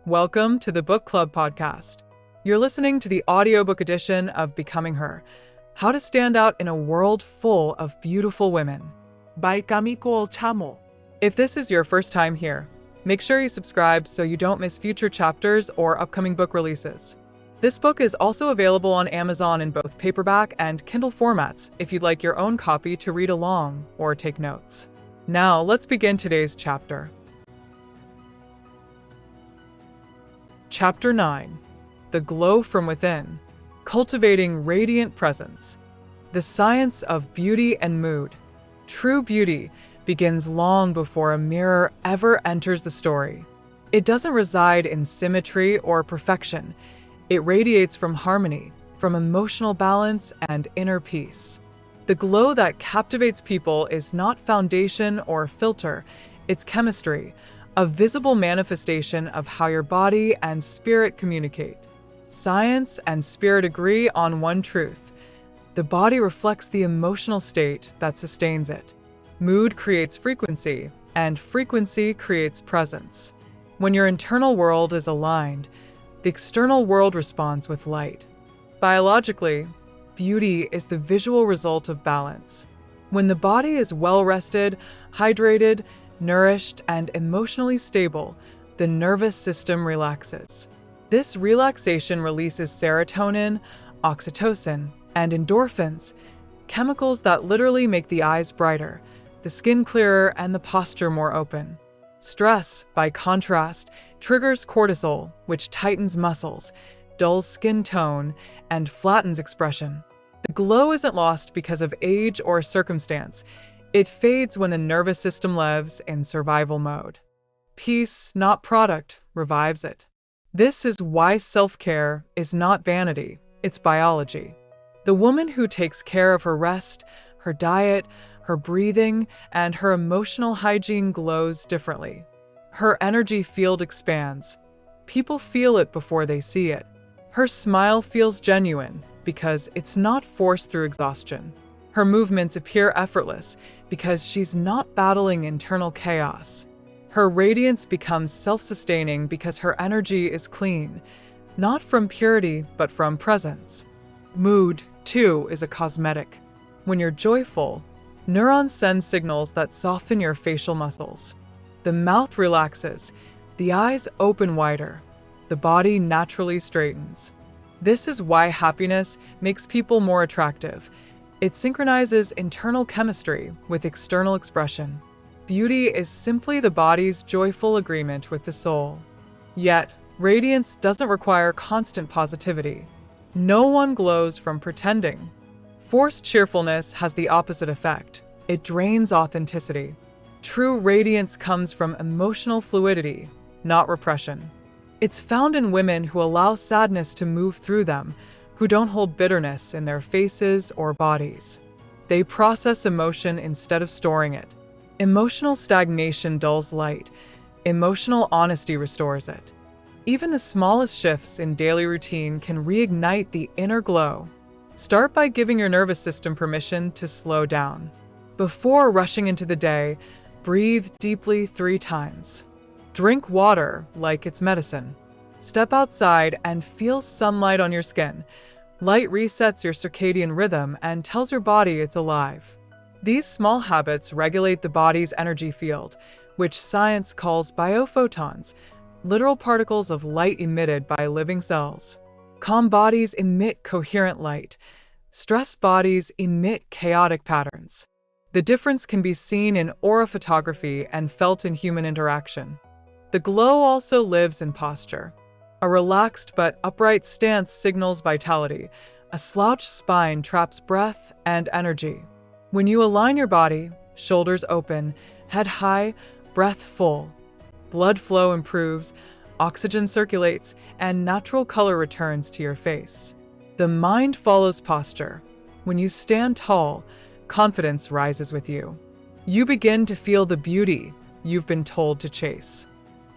Welcome to the Book Club podcast. You're listening to the audiobook edition of Becoming Her, How to Stand Out in a World Full of Beautiful Women. by Kamiko Chamo. If this is your first time here, make sure you subscribe so you don't miss future chapters or upcoming book releases. This book is also available on Amazon in both paperback and Kindle formats if you'd like your own copy to read along or take notes. Now, let's begin today's chapter. Chapter 9. The Glow from Within. Cultivating Radiant Presence. The Science of Beauty and Mood. True beauty begins long before a mirror ever enters the story. It doesn't reside in symmetry or perfection. It radiates from harmony, from emotional balance and inner peace. The glow that captivates people is not foundation or filter, it's chemistry, a visible manifestation of how your body and spirit communicate. Science and spirit agree on one truth. The body reflects the emotional state that sustains it. Mood creates frequency, and frequency creates presence. When your internal world is aligned, the external world responds with light. Biologically, beauty is the visual result of balance. When the body is well-rested, hydrated, nourished, and emotionally stable, the nervous system relaxes. This relaxation releases serotonin, oxytocin, and endorphins, chemicals that literally make the eyes brighter, the skin clearer, and the posture more open. Stress, by contrast, triggers cortisol, which tightens muscles, dulls skin tone, and flattens expression. The glow isn't lost because of age or circumstance. It fades when the nervous system lives in survival mode. Peace, not product, revives it. This is why self-care is not vanity, it's biology. The woman who takes care of her rest, her diet, her breathing, and her emotional hygiene glows differently. Her energy field expands. People feel it before they see it. Her smile feels genuine because it's not forced through exhaustion. Her movements appear effortless because she's not battling internal chaos. Her radiance becomes self-sustaining because her energy is clean, not from purity, but from presence. Mood, too, is a cosmetic. When you're joyful, neurons send signals that soften your facial muscles. The mouth relaxes, the eyes open wider, the body naturally straightens. This is why happiness makes people more attractive. It synchronizes internal chemistry with external expression. Beauty is simply the body's joyful agreement with the soul. Yet, radiance doesn't require constant positivity. No one glows from pretending. Forced cheerfulness has the opposite effect. It drains authenticity. True radiance comes from emotional fluidity, not repression. It's found in women who allow sadness to move through them, who don't hold bitterness in their faces or bodies. They process emotion instead of storing it. Emotional stagnation dulls light. Emotional honesty restores it. Even the smallest shifts in daily routine can reignite the inner glow. Start by giving your nervous system permission to slow down. Before rushing into the day, breathe deeply 3 times. Drink water like it's medicine. Step outside and feel sunlight on your skin. Light resets your circadian rhythm and tells your body it's alive. These small habits regulate the body's energy field, which science calls biophotons, literal particles of light emitted by living cells. Calm bodies emit coherent light. Stressed bodies emit chaotic patterns. The difference can be seen in aura photography and felt in human interaction. The glow also lives in posture. A relaxed but upright stance signals vitality. A slouched spine traps breath and energy. When you align your body, shoulders open, head high, breath full, blood flow improves, oxygen circulates, and natural color returns to your face. The mind follows posture. When you stand tall, confidence rises with you. You begin to feel the beauty you've been told to chase.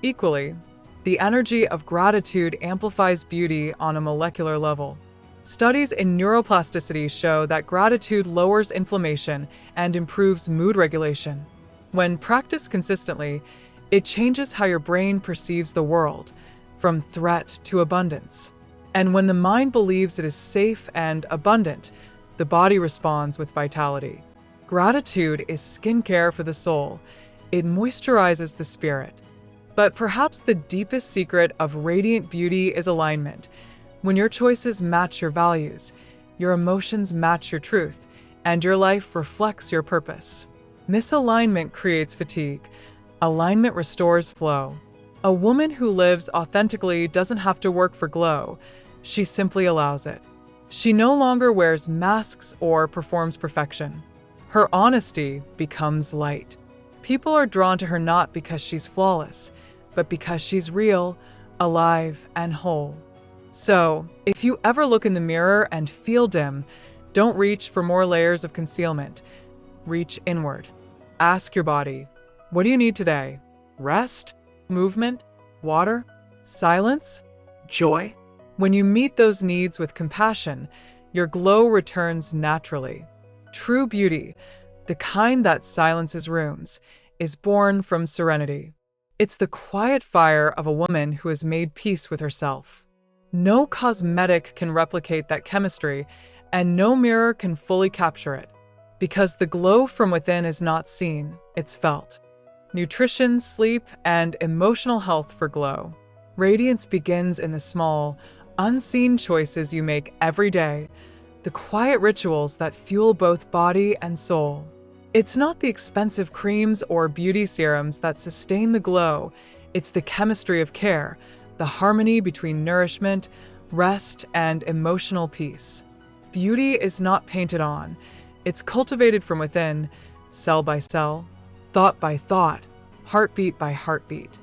Equally, the energy of gratitude amplifies beauty on a molecular level. Studies in neuroplasticity show that gratitude lowers inflammation and improves mood regulation. When practiced consistently, it changes how your brain perceives the world, from threat to abundance. And when the mind believes it is safe and abundant, the body responds with vitality. Gratitude is skincare for the soul. It moisturizes the spirit. But perhaps the deepest secret of radiant beauty is alignment. When your choices match your values, your emotions match your truth, and your life reflects your purpose. Misalignment creates fatigue. Alignment restores flow. A woman who lives authentically doesn't have to work for glow. She simply allows it. She no longer wears masks or performs perfection. Her honesty becomes light. People are drawn to her not because she's flawless, but because she's real, alive, and whole. So, if you ever look in the mirror and feel dim, don't reach for more layers of concealment. Reach inward. Ask your body, what do you need today? Rest? Movement? Water? Silence? Joy? When you meet those needs with compassion, your glow returns naturally. True beauty, the kind that silences rooms, is born from serenity. It's the quiet fire of a woman who has made peace with herself. No cosmetic can replicate that chemistry, and no mirror can fully capture it. Because the glow from within is not seen, it's felt. Nutrition, sleep, and emotional health for glow. Radiance begins in the small, unseen choices you make every day, the quiet rituals that fuel both body and soul. It's not the expensive creams or beauty serums that sustain the glow, it's the chemistry of care, the harmony between nourishment, rest, and emotional peace. Beauty is not painted on, it's cultivated from within, cell by cell, thought by thought, heartbeat by heartbeat.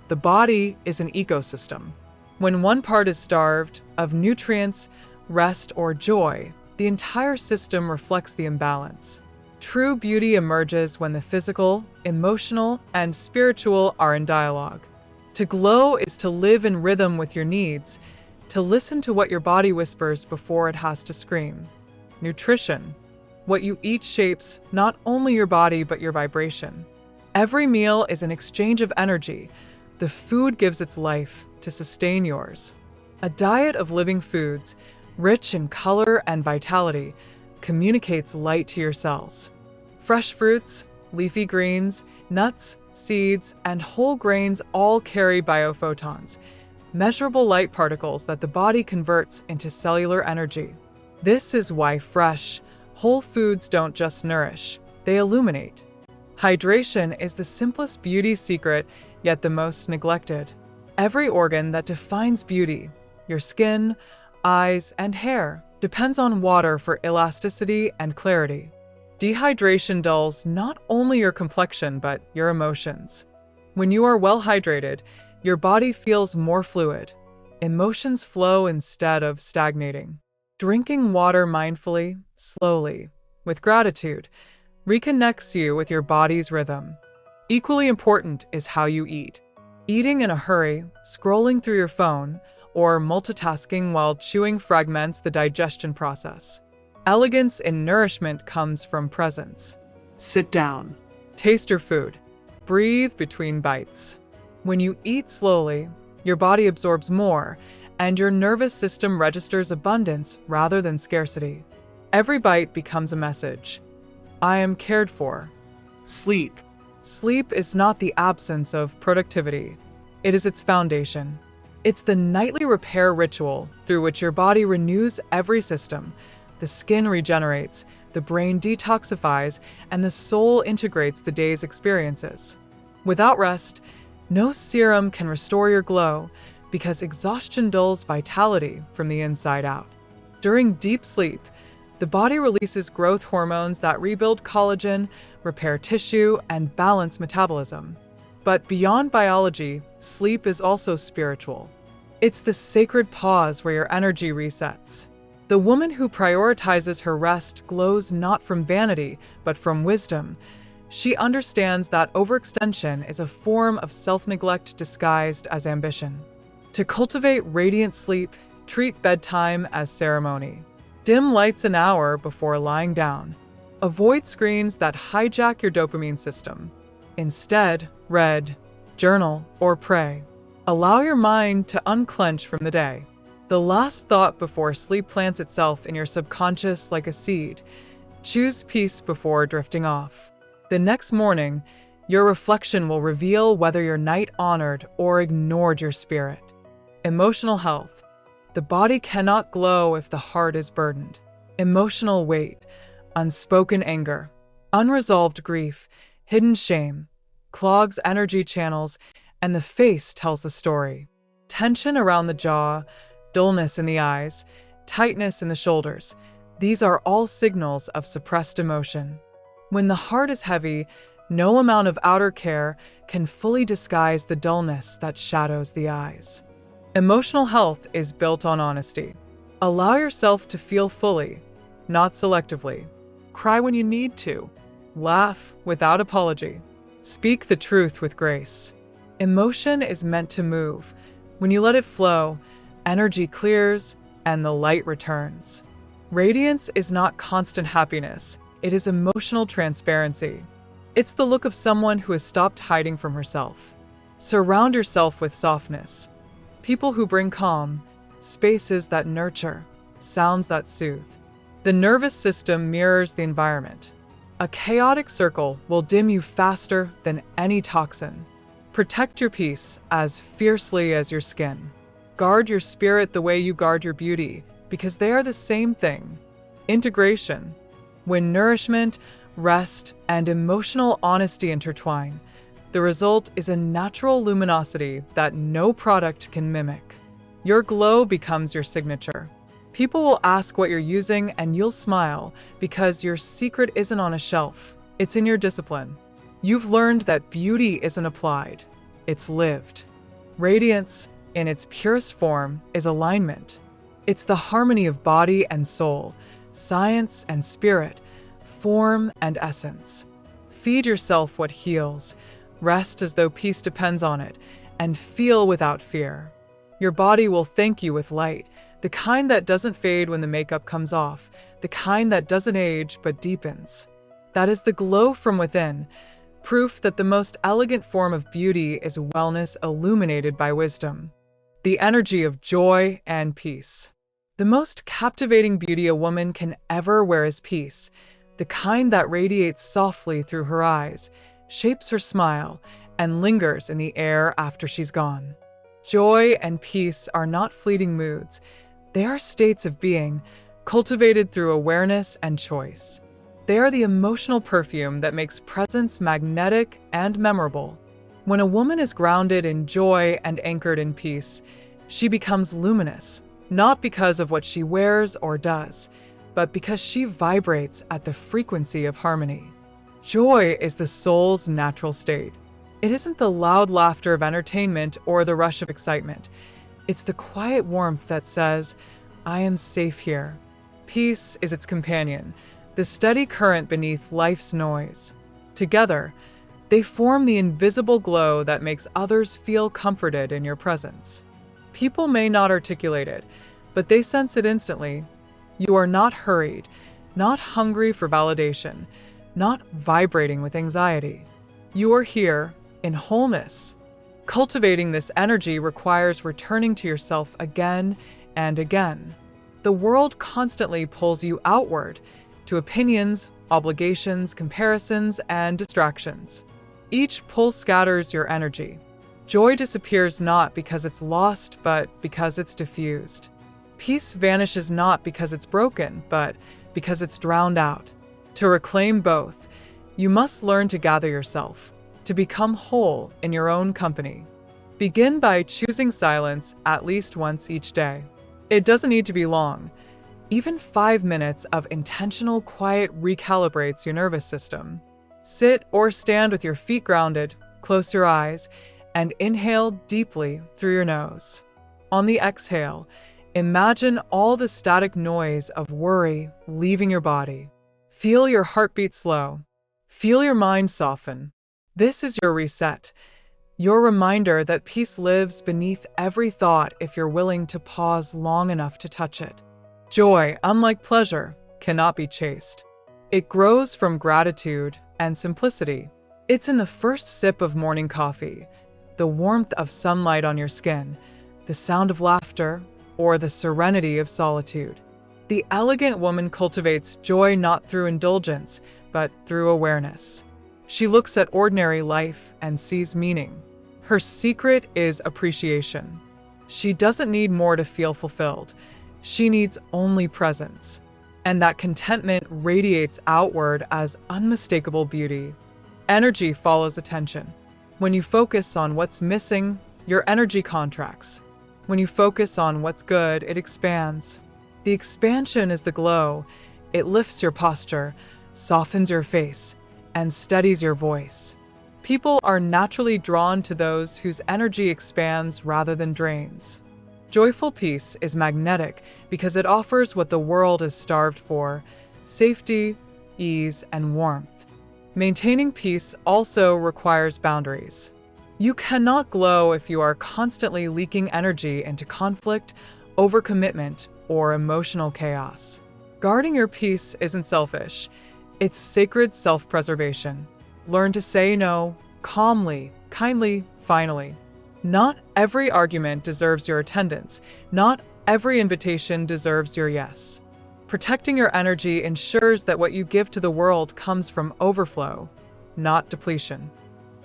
The body is an ecosystem. When one part is starved of nutrients, rest, or joy, the entire system reflects the imbalance. True beauty emerges when the physical, emotional, and spiritual are in dialogue. To glow is to live in rhythm with your needs, to listen to what your body whispers before it has to scream. Nutrition. What you eat shapes not only your body but your vibration. Every meal is an exchange of energy. The food gives its life to sustain yours. A diet of living foods, rich in color and vitality, communicates light to your cells. Fresh fruits, leafy greens, nuts, seeds, and whole grains all carry biophotons, measurable light particles that the body converts into cellular energy. This is why fresh, whole foods don't just nourish, they illuminate. Hydration is the simplest beauty secret, yet the most neglected. Every organ that defines beauty, your skin, eyes, and hair, depends on water for elasticity and clarity. Dehydration dulls not only your complexion but your emotions. When you are well hydrated, your body feels more fluid. Emotions flow instead of stagnating. Drinking water mindfully, slowly, with gratitude, reconnects you with your body's rhythm. Equally important is how you eat. Eating in a hurry, scrolling through your phone, or multitasking while chewing fragments the digestion process. Elegance in nourishment comes from presence. Sit down. Taste your food. Breathe between bites. When you eat slowly, your body absorbs more, and your nervous system registers abundance rather than scarcity. Every bite becomes a message. I am cared for. Sleep. Sleep is not the absence of productivity. It is its foundation. It's the nightly repair ritual through which your body renews every system. The skin regenerates, the brain detoxifies, and the soul integrates the day's experiences. Without rest, no serum can restore your glow because exhaustion dulls vitality from the inside out. During deep sleep, the body releases growth hormones that rebuild collagen, repair tissue, and balance metabolism. But beyond biology, sleep is also spiritual. It's the sacred pause where your energy resets. The woman who prioritizes her rest glows not from vanity, but from wisdom. She understands that overextension is a form of self-neglect disguised as ambition. To cultivate radiant sleep, treat bedtime as ceremony. Dim lights an hour before lying down. Avoid screens that hijack your dopamine system. Instead, read, journal, or pray. Allow your mind to unclench from the day. The last thought before sleep plants itself in your subconscious like a seed. Choose peace before drifting off. The next morning, your reflection will reveal whether your night honored or ignored your spirit. Emotional health. The body cannot glow if the heart is burdened. Emotional weight, unspoken anger, unresolved grief, hidden shame, clogs energy channels, and the face tells the story. Tension around the jaw, dullness in the eyes, tightness in the shoulders. These are all signals of suppressed emotion. When the heart is heavy, no amount of outer care can fully disguise the dullness that shadows the eyes. Emotional health is built on honesty. Allow yourself to feel fully, not selectively. Cry when you need to. Laugh without apology. Speak the truth with grace. Emotion is meant to move. When you let it flow, energy clears and the light returns. Radiance is not constant happiness. It is emotional transparency. It's the look of someone who has stopped hiding from herself. Surround yourself with softness. People who bring calm, spaces that nurture, sounds that soothe. The nervous system mirrors the environment. A chaotic circle will dim you faster than any toxin. Protect your peace as fiercely as your skin. Guard your spirit the way you guard your beauty, because they are the same thing. Integration. When nourishment, rest, and emotional honesty intertwine, the result is a natural luminosity that no product can mimic. Your glow becomes your signature. People will ask what you're using and you'll smile because your secret isn't on a shelf, it's in your discipline. You've learned that beauty isn't applied, it's lived. Radiance, in its purest form, is alignment. It's the harmony of body and soul, science and spirit, form and essence. Feed yourself what heals, rest as though peace depends on it, and feel without fear. Your body will thank you with light, the kind that doesn't fade when the makeup comes off, the kind that doesn't age but deepens. That is the glow from within, proof that the most elegant form of beauty is wellness illuminated by wisdom, the energy of joy and peace. The most captivating beauty a woman can ever wear is peace, the kind that radiates softly through her eyes, shapes her smile, and lingers in the air after she's gone. Joy and peace are not fleeting moods. They are states of being, cultivated through awareness and choice. They are the emotional perfume that makes presence magnetic and memorable. When a woman is grounded in joy and anchored in peace, she becomes luminous, not because of what she wears or does, but because she vibrates at the frequency of harmony. Joy is the soul's natural state. It isn't the loud laughter of entertainment or the rush of excitement. It's the quiet warmth that says, I am safe here. Peace is its companion, the steady current beneath life's noise. Together, they form the invisible glow that makes others feel comforted in your presence. People may not articulate it, but they sense it instantly. You are not hurried, not hungry for validation, not vibrating with anxiety. You are here in wholeness. Cultivating this energy requires returning to yourself again and again. The world constantly pulls you outward to opinions, obligations, comparisons, and distractions. Each pull scatters your energy. Joy disappears not because it's lost, but because it's diffused. Peace vanishes not because it's broken, but because it's drowned out. To reclaim both, you must learn to gather yourself, to become whole in your own company. Begin by choosing silence at least once each day. It doesn't need to be long. Even 5 minutes of intentional quiet recalibrates your nervous system. Sit or stand with your feet grounded, close your eyes, and inhale deeply through your nose. On the exhale, imagine all the static noise of worry leaving your body. Feel your heartbeat slow. Feel your mind soften. This is your reset, your reminder that peace lives beneath every thought if you're willing to pause long enough to touch it. Joy, unlike pleasure, cannot be chased. It grows from gratitude and simplicity. It's in the first sip of morning coffee, the warmth of sunlight on your skin, the sound of laughter, or the serenity of solitude. The elegant woman cultivates joy not through indulgence, but through awareness. She looks at ordinary life and sees meaning. Her secret is appreciation. She doesn't need more to feel fulfilled. She needs only presence. And that contentment radiates outward as unmistakable beauty. Energy follows attention. When you focus on what's missing, your energy contracts. When you focus on what's good, it expands. The expansion is the glow. It lifts your posture, softens your face, and steadies your voice. People are naturally drawn to those whose energy expands rather than drains. Joyful peace is magnetic because it offers what the world is starved for: safety, ease, and warmth. Maintaining peace also requires boundaries. You cannot glow if you are constantly leaking energy into conflict, overcommitment, or emotional chaos. Guarding your peace isn't selfish. It's sacred self-preservation. Learn to say no, calmly, kindly, finally. Not every argument deserves your attendance. Not every invitation deserves your yes. Protecting your energy ensures that what you give to the world comes from overflow, not depletion.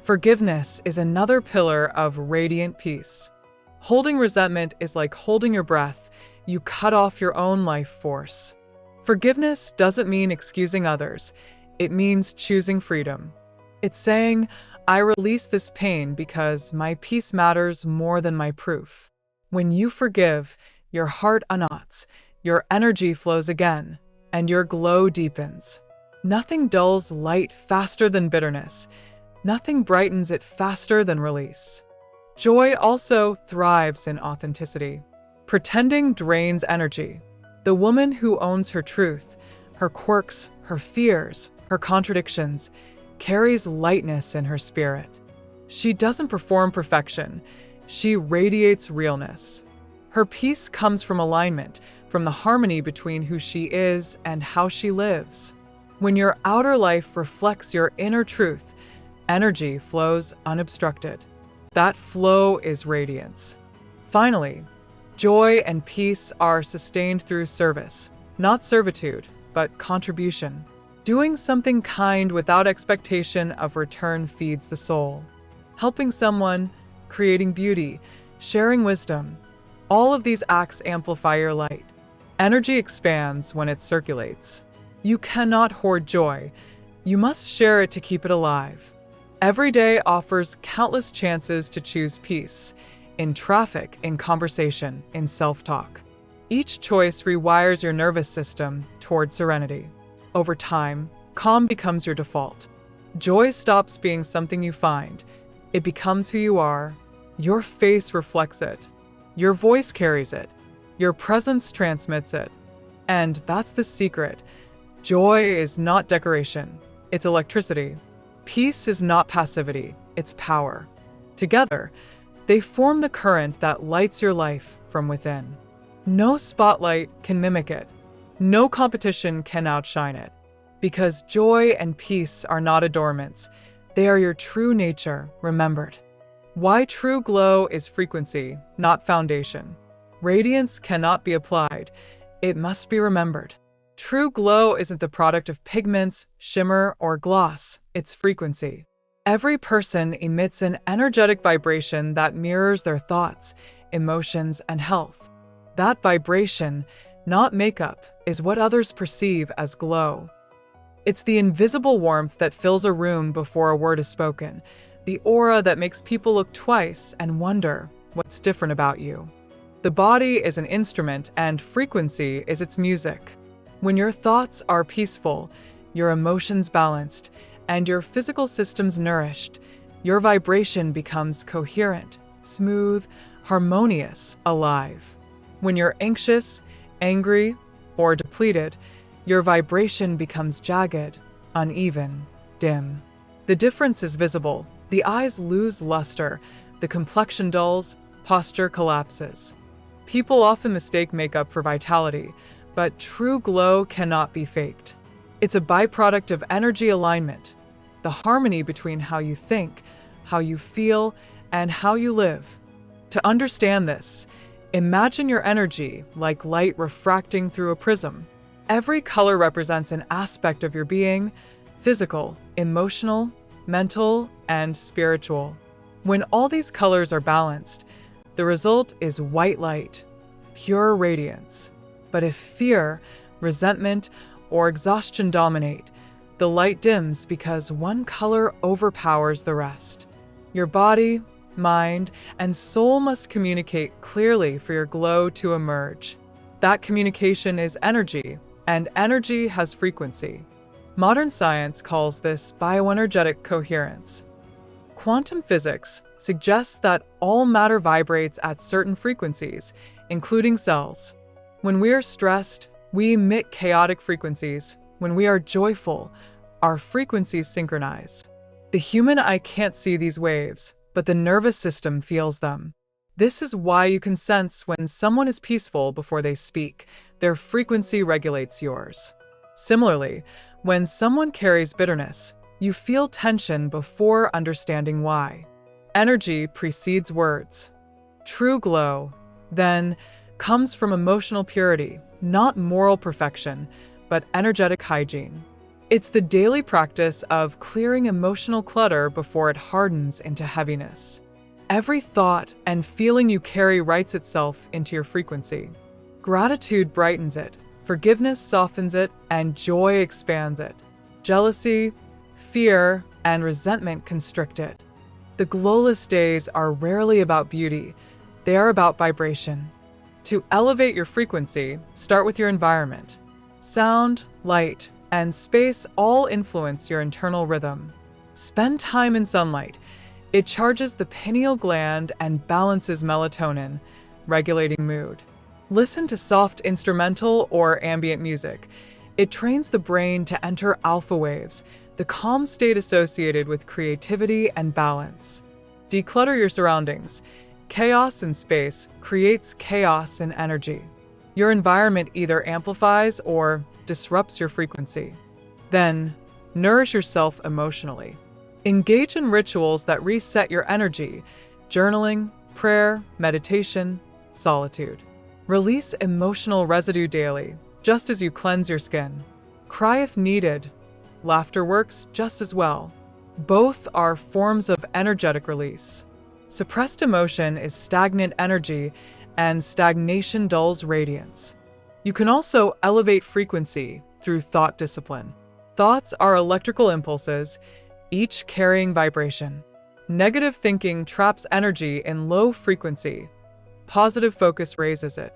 Forgiveness is another pillar of radiant peace. Holding resentment is like holding your breath. You cut off your own life force. Forgiveness doesn't mean excusing others. It means choosing freedom. It's saying, I release this pain because my peace matters more than my proof. When you forgive, your heart unknots, your energy flows again, and your glow deepens. Nothing dulls light faster than bitterness. Nothing brightens it faster than release. Joy also thrives in authenticity. Pretending drains energy. The woman who owns her truth, her quirks, her fears, her contradictions, carries lightness in her spirit. She doesn't perform perfection. She radiates realness. Her peace comes from alignment, from the harmony between who she is and how she lives. When your outer life reflects your inner truth, energy flows unobstructed. That flow is radiance. Finally, joy and peace are sustained through service, not servitude, but contribution. Doing something kind without expectation of return feeds the soul. Helping someone, creating beauty, sharing wisdom, all of these acts amplify your light. Energy expands when it circulates. You cannot hoard joy. You must share it to keep it alive. Every day offers countless chances to choose peace, in traffic, in conversation, in self-talk. Each choice rewires your nervous system toward serenity. Over time, calm becomes your default. Joy stops being something you find. It becomes who you are. Your face reflects it. Your voice carries it. Your presence transmits it. And that's the secret. Joy is not decoration. It's electricity. Peace is not passivity. It's power. Together, they form the current that lights your life from within. No spotlight can mimic it. No competition can outshine it. Because joy and peace are not adornments. They are your true nature, remembered. Why true glow is frequency, not foundation. Radiance cannot be applied. It must be remembered. True glow isn't the product of pigments, shimmer, or gloss. It's frequency. Every person emits an energetic vibration that mirrors their thoughts, emotions, and health. That vibration, not makeup, is what others perceive as glow. It's the invisible warmth that fills a room before a word is spoken, the aura that makes people look twice and wonder what's different about you. The body is an instrument and frequency is its music. When your thoughts are peaceful, your emotions balanced, and your physical systems nourished, your vibration becomes coherent, smooth, harmonious, alive. When you're anxious, angry, or depleted, your vibration becomes jagged, uneven, dim. The difference is visible. The eyes lose luster, the complexion dulls, posture collapses. People often mistake makeup for vitality, but true glow cannot be faked. It's a byproduct of energy alignment, the harmony between how you think, how you feel, and how you live. To understand this, imagine your energy like light refracting through a prism. Every color represents an aspect of your being: physical, emotional, mental, and spiritual. When all these colors are balanced, the result is white light, pure radiance. But if fear, resentment, or exhaustion dominate, the light dims because one color overpowers the rest. Your body, mind, and soul must communicate clearly for your glow to emerge. That communication is energy, and energy has frequency. Modern science calls this bioenergetic coherence. Quantum physics suggests that all matter vibrates at certain frequencies, including cells. When we are stressed, we emit chaotic frequencies. When we are joyful, our frequencies synchronize. The human eye can't see these waves, but the nervous system feels them. This is why you can sense when someone is peaceful before they speak. Their frequency regulates yours. Similarly, when someone carries bitterness, you feel tension before understanding why. Energy precedes words. True glow, then, comes from emotional purity, not moral perfection, but energetic hygiene. It's the daily practice of clearing emotional clutter before it hardens into heaviness. Every thought and feeling you carry writes itself into your frequency. Gratitude brightens it, forgiveness softens it, and joy expands it. Jealousy, fear, and resentment constrict it. The glowless days are rarely about beauty, they are about vibration. To elevate your frequency, start with your environment. Sound, light, and space all influence your internal rhythm. Spend time in sunlight. It charges the pineal gland and balances melatonin, regulating mood. Listen to soft instrumental or ambient music. It trains the brain to enter alpha waves, the calm state associated with creativity and balance. Declutter your surroundings. Chaos in space creates chaos in energy. Your environment either amplifies or disrupts your frequency. Then, nourish yourself emotionally. Engage in rituals that reset your energy: journaling, prayer, meditation, solitude. Release emotional residue daily, just as you cleanse your skin. Cry if needed. Laughter works just as well. Both are forms of energetic release. Suppressed emotion is stagnant energy, and stagnation dulls radiance. You can also elevate frequency through thought discipline. Thoughts are electrical impulses, each carrying vibration. Negative thinking traps energy in low frequency. Positive focus raises it.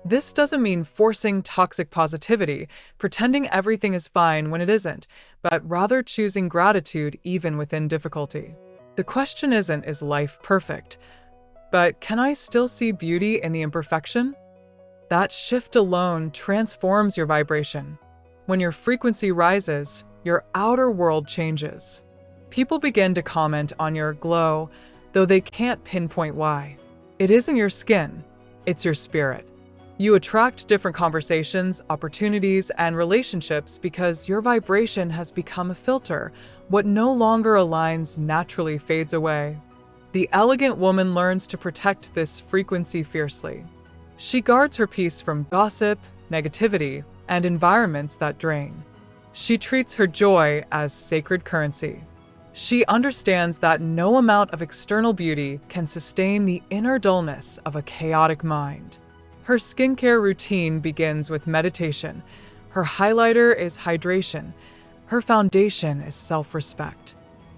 This doesn't mean forcing toxic positivity, pretending everything is fine when it isn't, but rather choosing gratitude even within difficulty. The question isn't, is life perfect? But can I still see beauty in the imperfection? That shift alone transforms your vibration. When your frequency rises, your outer world changes. People begin to comment on your glow, though they can't pinpoint why. It isn't your skin, it's your spirit. You attract different conversations, opportunities, and relationships because your vibration has become a filter. What no longer aligns naturally fades away. The elegant woman learns to protect this frequency fiercely. She guards her peace from gossip, negativity, and environments that drain. She treats her joy as sacred currency. She understands that no amount of external beauty can sustain the inner dullness of a chaotic mind. Her skincare routine begins with meditation. Her highlighter is hydration. Her foundation is self-respect.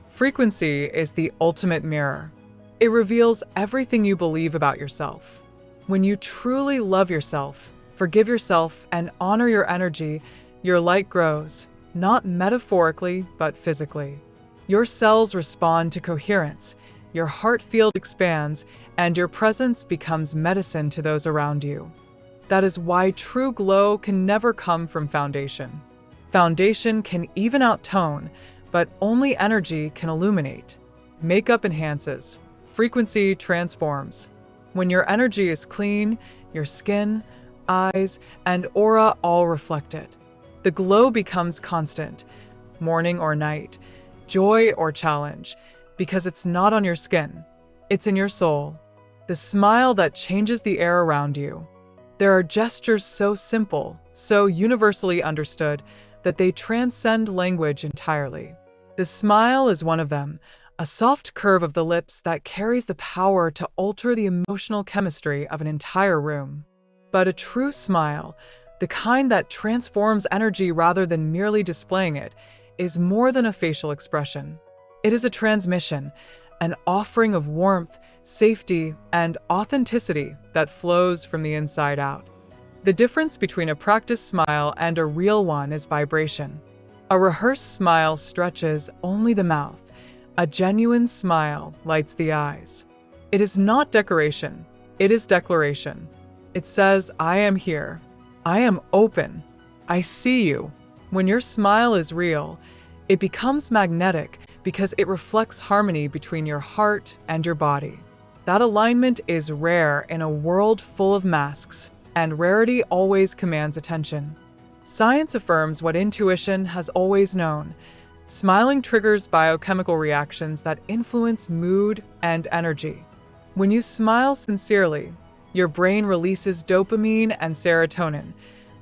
Frequency is the ultimate mirror. It reveals everything you believe about yourself. When you truly love yourself, forgive yourself, and honor your energy, your light grows, not metaphorically, but physically. Your cells respond to coherence, your heart field expands, and your presence becomes medicine to those around you. That is why true glow can never come from foundation. Foundation can even out tone, but only energy can illuminate. Makeup enhances, frequency transforms. When your energy is clean, your skin, eyes, and aura all reflect it. The glow becomes constant, morning or night, joy or challenge, because it's not on your skin, It's in your soul, the smile that changes the air around you. There are gestures so simple, so universally understood, that they transcend language entirely. The smile is one of them, a soft curve of the lips that carries the power to alter the emotional chemistry of an entire room. But a true smile, the kind that transforms energy rather than merely displaying it, is more than a facial expression. It is a transmission, an offering of warmth, safety, and authenticity that flows from the inside out. The difference between a practiced smile and a real one is vibration. A rehearsed smile stretches only the mouth. A genuine smile lights the eyes. It is not decoration, it is declaration. It says, I am here. I am open. I see you. When your smile is real, it becomes magnetic because it reflects harmony between your heart and your body. That alignment is rare in a world full of masks, and rarity always commands attention. Science affirms what intuition has always known. Smiling triggers biochemical reactions that influence mood and energy. When you smile sincerely, your brain releases dopamine and serotonin,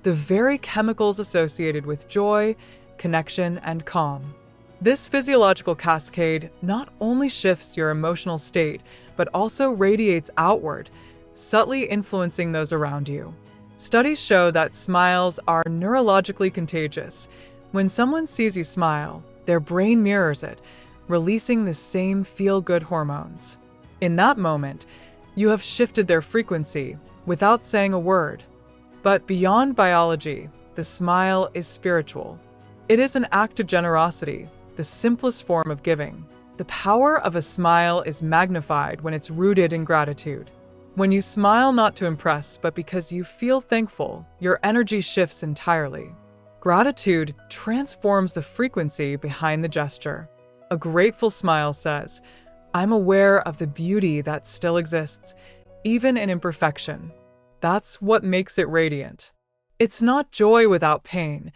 the very chemicals associated with joy, connection, and calm. This physiological cascade not only shifts your emotional state, but also radiates outward, subtly influencing those around you. Studies show that smiles are neurologically contagious. When someone sees you smile, their brain mirrors it, releasing the same feel-good hormones. In that moment, you have shifted their frequency without saying a word. But beyond biology, the smile is spiritual. It is an act of generosity, the simplest form of giving. The power of a smile is magnified when it's rooted in gratitude. When you smile not to impress, but because you feel thankful, your energy shifts entirely. Gratitude transforms the frequency behind the gesture. A grateful smile says, I'm aware of the beauty that still exists, even in imperfection. That's what makes it radiant. It's not joy without pain.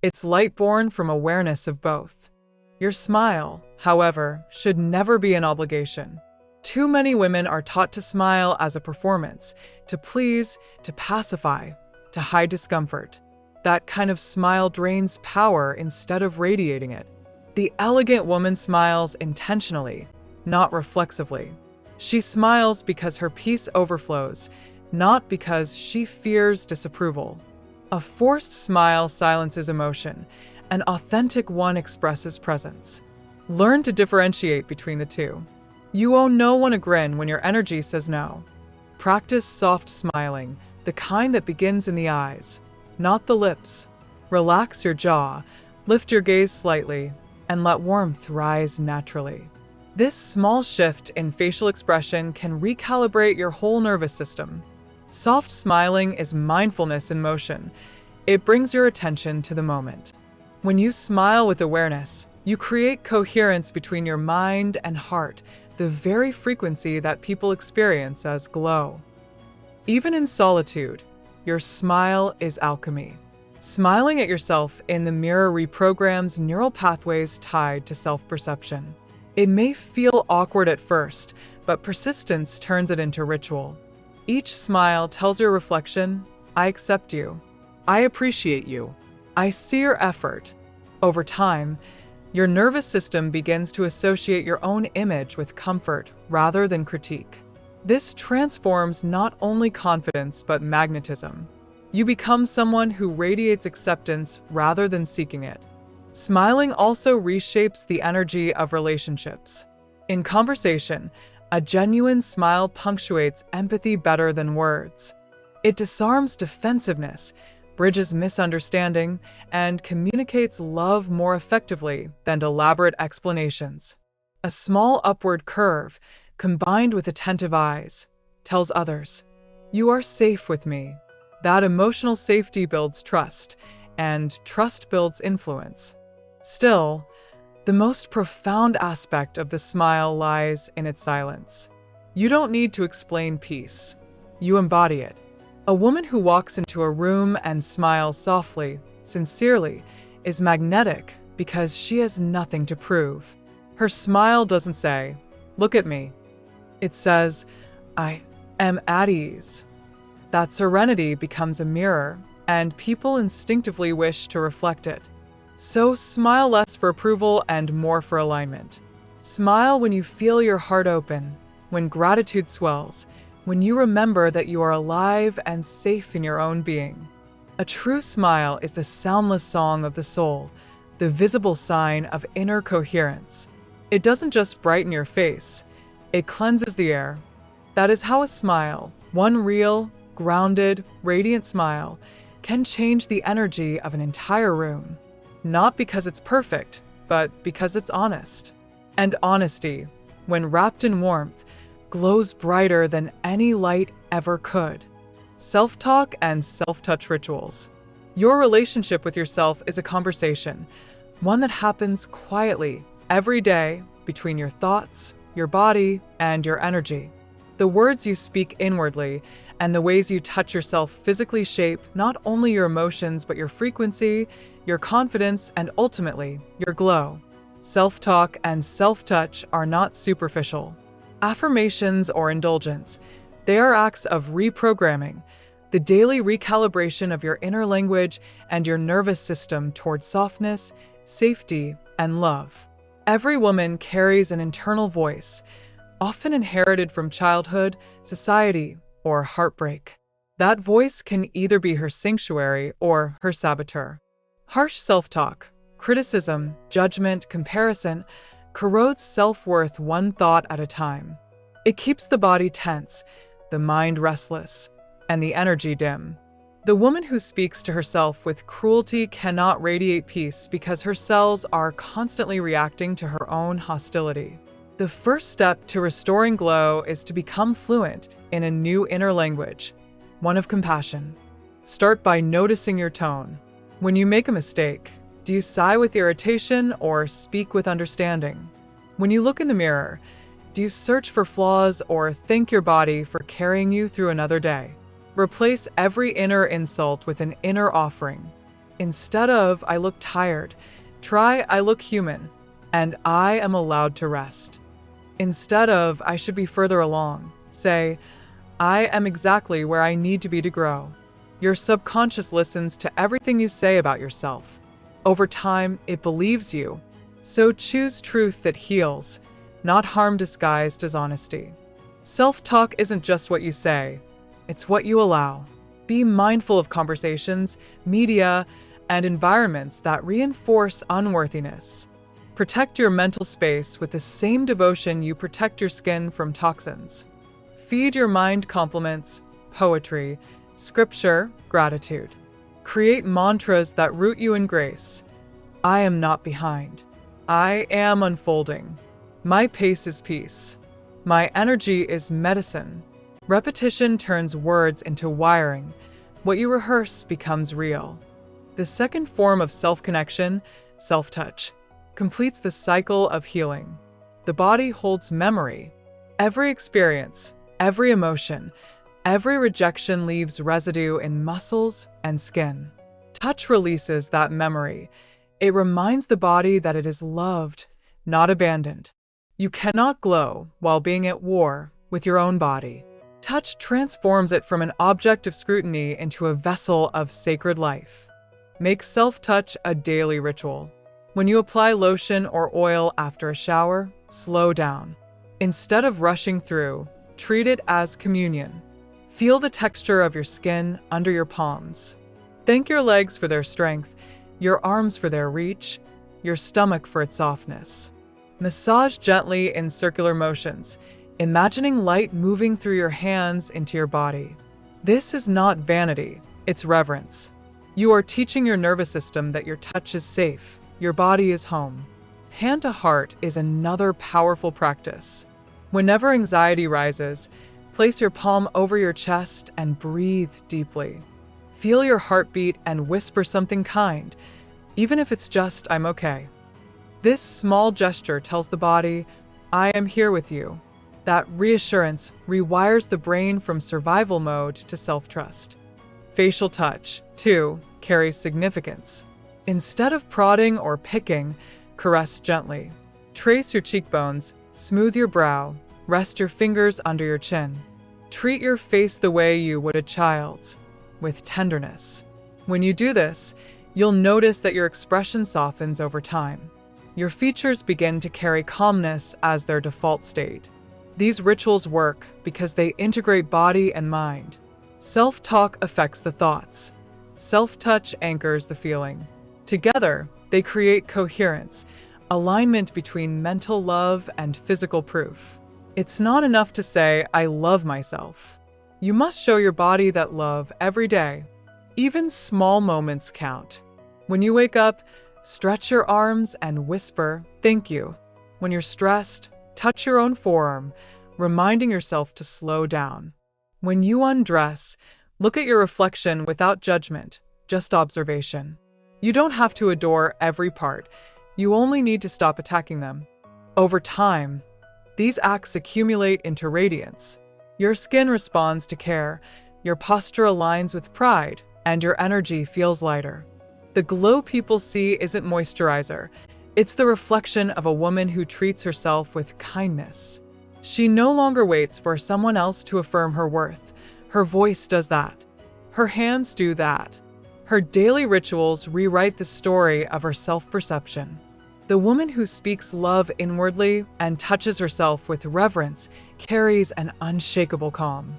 It's light born from awareness of both. Your smile, however, should never be an obligation. Too many women are taught to smile as a performance, to please, to pacify, to hide discomfort. That kind of smile drains power instead of radiating it. The elegant woman smiles intentionally, not reflexively. She smiles because her peace overflows, not because she fears disapproval. A forced smile silences emotion. An authentic one expresses presence. Learn to differentiate between the two. You owe no one a grin when your energy says no. Practice soft smiling, the kind that begins in the eyes, not the lips. Relax your jaw, lift your gaze slightly, and let warmth rise naturally. This small shift in facial expression can recalibrate your whole nervous system. Soft smiling is mindfulness in motion. It brings your attention to the moment. When you smile with awareness, you create coherence between your mind and heart, the very frequency that people experience as glow. Even in solitude, your smile is alchemy. Smiling at yourself in the mirror reprograms neural pathways tied to self-perception. It may feel awkward at first, but persistence turns it into ritual. Each smile tells your reflection, I accept you. I appreciate you. I see your effort. Over time, your nervous system begins to associate your own image with comfort rather than critique. This transforms not only confidence but magnetism. You become someone who radiates acceptance rather than seeking it. Smiling also reshapes the energy of relationships. In conversation, a genuine smile punctuates empathy better than words. It disarms defensiveness, bridges misunderstanding, and communicates love more effectively than elaborate explanations. A small upward curve, combined with attentive eyes, tells others, you are safe with me. That emotional safety builds trust, and trust builds influence. Still, the most profound aspect of the smile lies in its silence. You don't need to explain peace. You embody it. A woman who walks into a room and smiles softly, sincerely, is magnetic because she has nothing to prove. Her smile doesn't say, look at me. It says, I am at ease. That serenity becomes a mirror, and people instinctively wish to reflect it. So smile less for approval and more for alignment. Smile when you feel your heart open, when gratitude swells, when you remember that you are alive and safe in your own being. A true smile is the soundless song of the soul, the visible sign of inner coherence. It doesn't just brighten your face, it cleanses the air. That is how a smile, one real, grounded, radiant smile, can change the energy of an entire room. Not because it's perfect, but because it's honest. And honesty, when wrapped in warmth, glows brighter than any light ever could. Self-talk and self-touch rituals. Your relationship with yourself is a conversation, one that happens quietly, every day, between your thoughts, your body, and your energy. The words you speak inwardly and the ways you touch yourself physically shape not only your emotions but your frequency, your confidence, and ultimately, your glow. Self-talk and self-touch are not superficial affirmations or indulgence. They are acts of reprogramming, the daily recalibration of your inner language and your nervous system toward softness, safety, and love. Every woman carries an internal voice, often inherited from childhood, society, or heartbreak. That voice can either be her sanctuary or her saboteur. Harsh self-talk, criticism, judgment, comparison corrodes self-worth one thought at a time. It keeps the body tense, the mind restless, and the energy dim. The woman who speaks to herself with cruelty cannot radiate peace because her cells are constantly reacting to her own hostility. The first step to restoring glow is to become fluent in a new inner language, one of compassion. Start by noticing your tone. When you make a mistake, do you sigh with irritation or speak with understanding? When you look in the mirror, do you search for flaws or thank your body for carrying you through another day? Replace every inner insult with an inner offering. Instead of, I look tired, try, I look human, and I am allowed to rest. Instead of, I should be further along, say, I am exactly where I need to be to grow. Your subconscious listens to everything you say about yourself. Over time, it believes you. So choose truth that heals, not harm disguised as honesty. Self-talk isn't just what you say, it's what you allow. Be mindful of conversations, media, and environments that reinforce unworthiness. Protect your mental space with the same devotion you protect your skin from toxins. Feed your mind compliments, poetry, scripture, gratitude. Create mantras that root you in grace. I am not behind. I am unfolding. My pace is peace. My energy is medicine. Repetition turns words into wiring. What you rehearse becomes real. The second form of self-connection, self-touch, completes the cycle of healing. The body holds memory. Every experience, every emotion, every rejection leaves residue in muscles and skin. Touch releases that memory. It reminds the body that it is loved, not abandoned. You cannot glow while being at war with your own body. Touch transforms it from an object of scrutiny into a vessel of sacred life. Make self-touch a daily ritual. When you apply lotion or oil after a shower, slow down. Instead of rushing through, treat it as communion. Feel the texture of your skin under your palms. Thank your legs for their strength, your arms for their reach, your stomach for its softness. Massage gently in circular motions, imagining light moving through your hands into your body. This is not vanity, it's reverence. You are teaching your nervous system that your touch is safe, your body is home. Hand to heart is another powerful practice. Whenever anxiety rises, place your palm over your chest and breathe deeply. Feel your heartbeat and whisper something kind, even if it's just, I'm okay. This small gesture tells the body, I am here with you. That reassurance rewires the brain from survival mode to self-trust. Facial touch, too, carries significance. Instead of prodding or picking, caress gently. Trace your cheekbones, smooth your brow, Rest your fingers under your chin. Treat your face the way you would a child's, with tenderness. When you do this, you'll notice that your expression softens over time. Your features begin to carry calmness as their default state. These rituals work because they integrate body and mind. Self-talk affects the thoughts. Self-touch anchors the feeling. Together, they create coherence, alignment between mental love and physical proof. It's not enough to say, "I love myself." You must show your body that love every day. Even small moments count. When you wake up, stretch your arms and whisper, "Thank you." When you're stressed, touch your own forearm, reminding yourself to slow down. When you undress, look at your reflection without judgment, just observation. You don't have to adore every part. You only need to stop attacking them. Over time, these acts accumulate into radiance. Your skin responds to care, your posture aligns with pride, and your energy feels lighter. The glow people see isn't moisturizer. It's the reflection of a woman who treats herself with kindness. She no longer waits for someone else to affirm her worth. Her voice does that. Her hands do that. Her daily rituals rewrite the story of her self-perception. The woman who speaks love inwardly and touches herself with reverence carries an unshakable calm.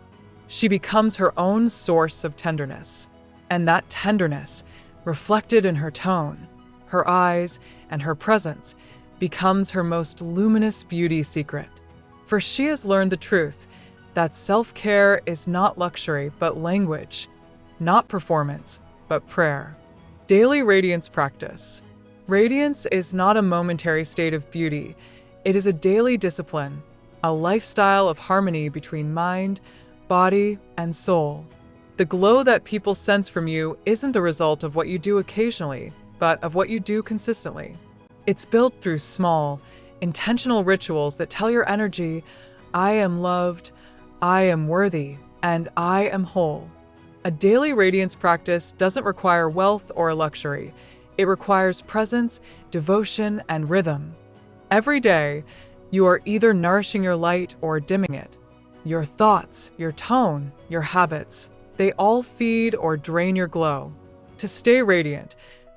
She becomes her own source of tenderness. And that tenderness, reflected in her tone, her eyes, and her presence, becomes her most luminous beauty secret. For she has learned the truth that self-care is not luxury but language, not performance but prayer. Daily radiance practice. Radiance is not a momentary state of beauty. It is a daily discipline, a lifestyle of harmony between mind, body, and soul. The glow that people sense from you isn't the result of what you do occasionally, but of what you do consistently. It's built through small, intentional rituals that tell your energy, "I am loved, I am worthy, and I am whole." A daily radiance practice doesn't require wealth or luxury. It requires presence, devotion, and rhythm. Every day, you are either nourishing your light or dimming it. Your thoughts, your tone, your habits, they all feed or drain your glow. To stay radiant,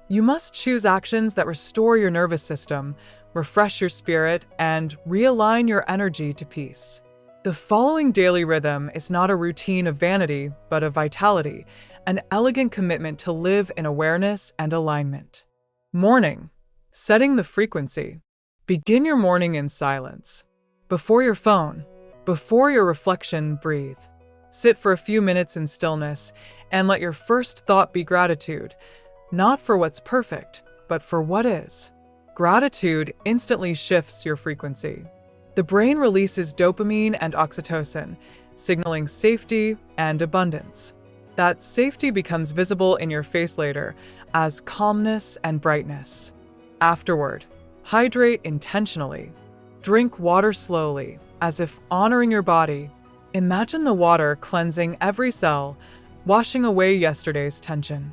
you must choose actions that restore your nervous system, refresh your spirit, and realign your energy to peace. The following daily rhythm is not a routine of vanity, but of vitality, an elegant commitment to live in awareness and alignment. Morning. Setting the frequency. Begin your morning in silence. Before your phone, before your reflection, breathe. Sit for a few minutes in stillness and let your first thought be gratitude, not for what's perfect, but for what is. Gratitude instantly shifts your frequency. The brain releases dopamine and oxytocin, signaling safety and abundance. That safety becomes visible in your face later as calmness and brightness. Afterward, hydrate intentionally. Drink water slowly, as if honoring your body. Imagine the water cleansing every cell, washing away yesterday's tension.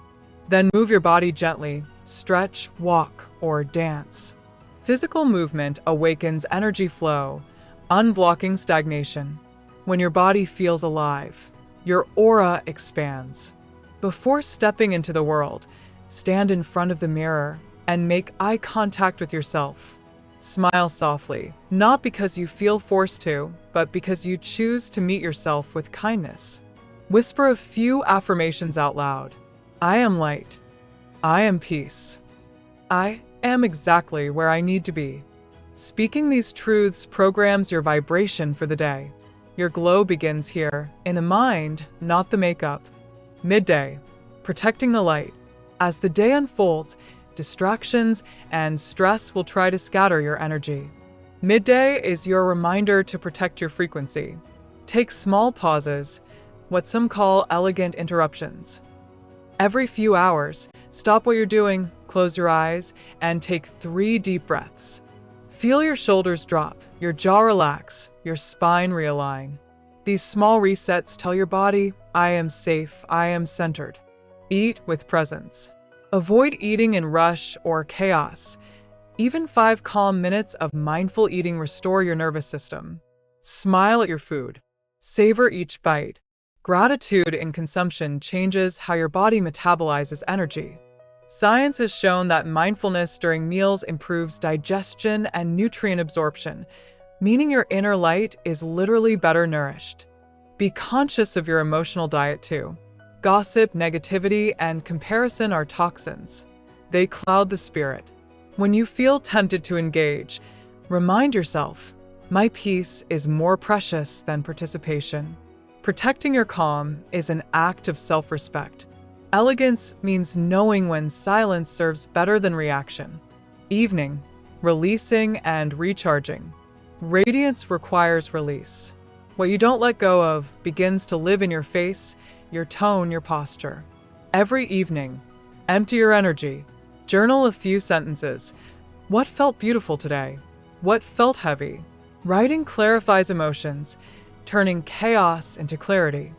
Then move your body gently, stretch, walk, or dance. Physical movement awakens energy flow, unblocking stagnation. When your body feels alive, your aura expands. Before stepping into the world, stand in front of the mirror and make eye contact with yourself. Smile softly, not because you feel forced to, but because you choose to meet yourself with kindness. Whisper a few affirmations out loud. I am light. I am peace. I am exactly where I need to be. Speaking these truths programs your vibration for the day. Your glow begins here, in the mind, not the makeup. Midday. Protecting the light. As the day unfolds, distractions and stress will try to scatter your energy. Midday is your reminder to protect your frequency. Take small pauses, what some call elegant interruptions. Every few hours, stop what you're doing, close your eyes, and take 3 deep breaths. Feel your shoulders drop, your jaw relax, your spine realign. These small resets tell your body, I am safe, I am centered. Eat with presence. Avoid eating in rush or chaos. Even 5 calm minutes of mindful eating restore your nervous system. Smile at your food. Savor each bite. Gratitude in consumption changes how your body metabolizes energy. Science has shown that mindfulness during meals improves digestion and nutrient absorption, meaning your inner light is literally better nourished. Be conscious of your emotional diet too. Gossip, negativity, and comparison are toxins. They cloud the spirit. When you feel tempted to engage, remind yourself, my peace is more precious than participation. Protecting your calm is an act of self-respect. Elegance means knowing when silence serves better than reaction. Evening, releasing and recharging. Radiance requires release. What you don't let go of begins to live in your face, your tone, your posture. Every evening, empty your energy. Journal a few sentences. What felt beautiful today? What felt heavy? Writing clarifies emotions, turning chaos into clarity.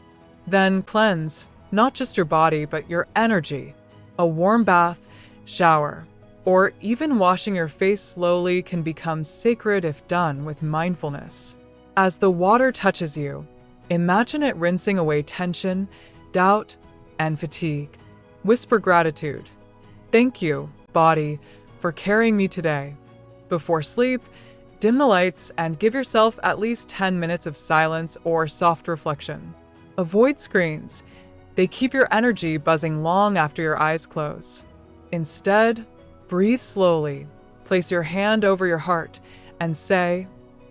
Then cleanse, not just your body, but your energy. A warm bath, shower, or even washing your face slowly can become sacred if done with mindfulness. As the water touches you, imagine it rinsing away tension, doubt, and fatigue. Whisper gratitude. Thank you, body, for carrying me today. Before sleep, dim the lights and give yourself at least 10 minutes of silence or soft reflection. Avoid screens. They keep your energy buzzing long after your eyes close. Instead, breathe slowly. Place your hand over your heart and say,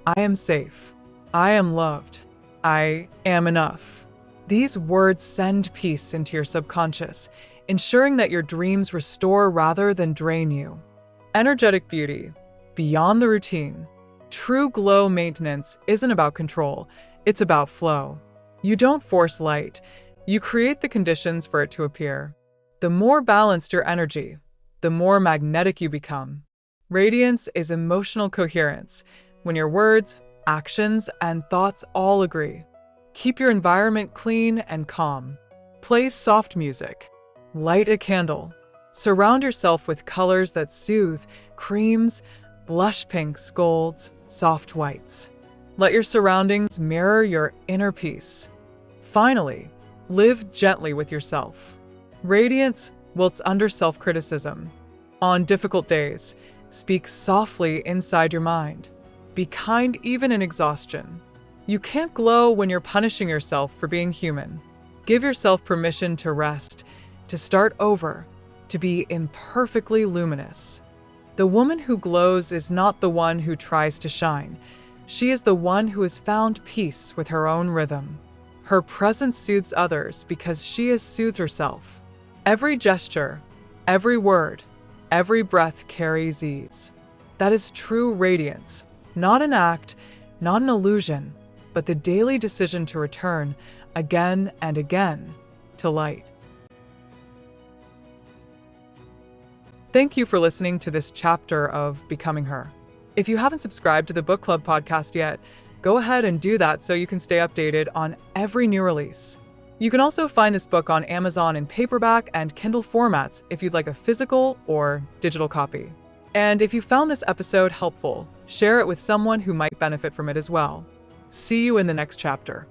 I am safe. I am loved. I am enough. These words send peace into your subconscious, ensuring that your dreams restore rather than drain you. Energetic beauty, beyond the routine. True glow maintenance isn't about control, it's about flow. You don't force light, you create the conditions for it to appear. The more balanced your energy, the more magnetic you become. Radiance is emotional coherence, when your words, actions, and thoughts all agree. Keep your environment clean and calm. Play soft music. Light a candle. Surround yourself with colors that soothe, creams, blush pinks, golds, soft whites. Let your surroundings mirror your inner peace. Finally, live gently with yourself. Radiance wilts under self-criticism. On difficult days, speak softly inside your mind. Be kind even in exhaustion. You can't glow when you're punishing yourself for being human. Give yourself permission to rest, to start over, to be imperfectly luminous. The woman who glows is not the one who tries to shine. She is the one who has found peace with her own rhythm. Her presence soothes others because she has soothed herself. Every gesture, every word, every breath carries ease. That is true radiance, not an act, not an illusion, but the daily decision to return again and again to light. Thank you for listening to this chapter of Becoming Her. If you haven't subscribed to the Book Club podcast yet, go ahead and do that so you can stay updated on every new release. You can also find this book on Amazon in paperback and Kindle formats if you'd like a physical or digital copy. And if you found this episode helpful, share it with someone who might benefit from it as well. See you in the next chapter.